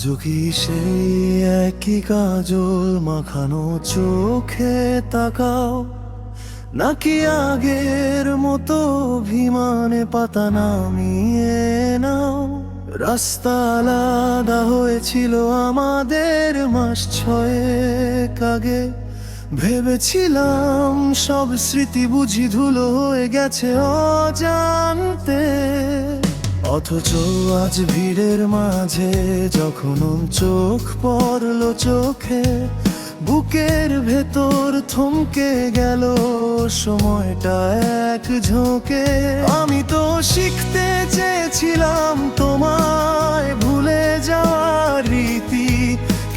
আজও কি সেই একই কাজল মাখানো চোখে তাকাও, নাকি আগের মতো অভিমানে পাতা নামিয়ে নাও? রাস্তা আলাদা হয়েছিল আমাদের মাস ছয়েক আগে, ভেবেছিলাম সব স্মৃতি বুঝি ধুলো হয়ে গেছে অজান্তে। অথচ আজ ভিড়ের মাঝে যখন চোখ পড়ল চোখে, বুকের ভেতর থমকে গেল সময়টা এক ঝোঁকে। আমি তো শিখতে চেয়েছিলাম তোমায় ভুলে যাওয়ার রীতি,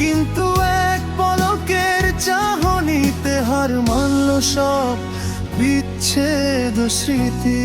কিন্তু এক পলকের চাহনিতে হার মানল সব বিচ্ছেদ স্মৃতি।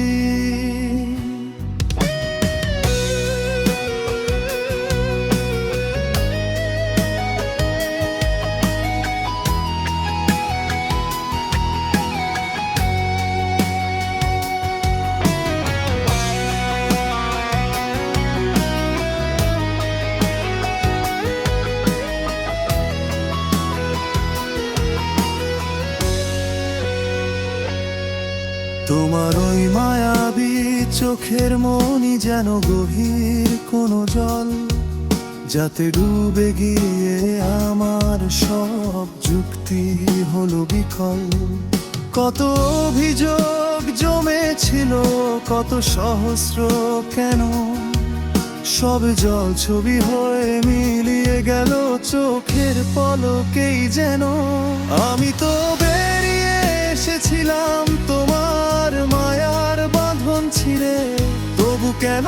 তোমার ওই মায়াবী চোখের মনি যেন গভীর কোনো জল, যাতে ডুবে গিয়ে আমার সব যুক্তি হলো বিকল। কত অভিযোগ জমেছিল, কত সহস্র কেন, সব জল ছবি হয়ে মিলিয়ে গেল চোখের পলকেই যেন। আমি তো বেরিয়ে এসেছিলাম তোমার মায়ার বাঁধন ছিঁড়ে, তবু কেন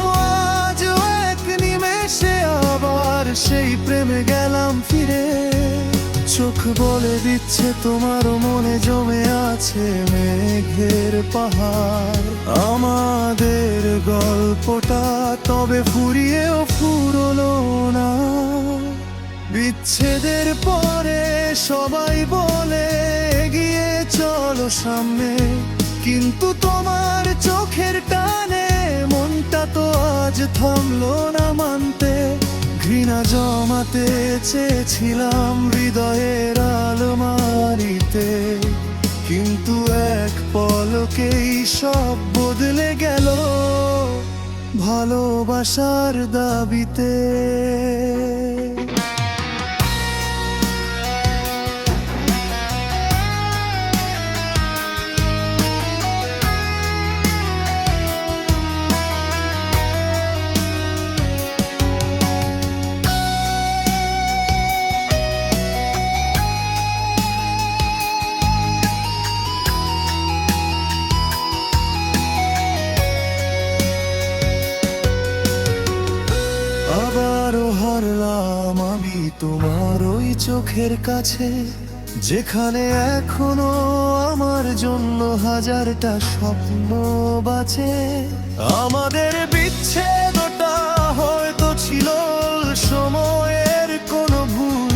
আজ এক নিমেষে আবার সেই প্রেমে গেলাম ফিরে। চোখ বলে দিচ্ছে তোমার মনে জমে আছে মেঘের পাহাড়। আমাদের গল্পটা তবে ফুরিয়েও ফুরলো না। বিচ্ছেদের পরে সবাই বলে এগিয়ে চলো সামনে, কিন্তু তোমার চোখের টানে মনটা তো আজ থামলো না মানতে। ঘৃণা জমাতে চেয়েছিলাম হৃদয়ের আলমারিতে, কিন্তু এক পলকেই সব বদলে গেল ভালোবাসার দাবিতে। আবারও হারলাম আমি তোমার ওই চোখের কাছে, যেখানে এখনো আমার জন্য হাজারটা স্বপ্ন বাঁচে। আমাদের বিচ্ছেদটা হয়তো ছিল সময়ের কোনো ভুল,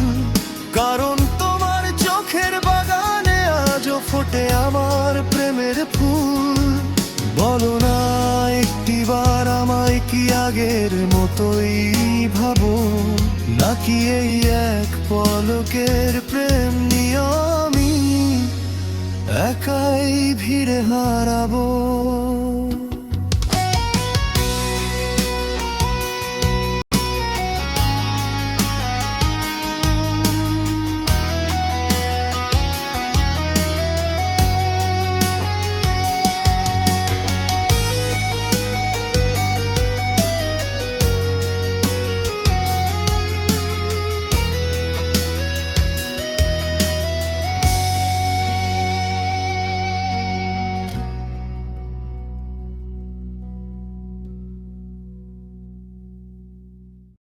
কারণ তোমার চোখের বাগানে আজও ফোটে আমার প্রেমের ফুল। বলো না একটিবার আমায় কি আগের মতোই ভাবো, নাকি এই এক পলকের প্রেম নিয়ে আমি একাই ভিড়ে হারাবো।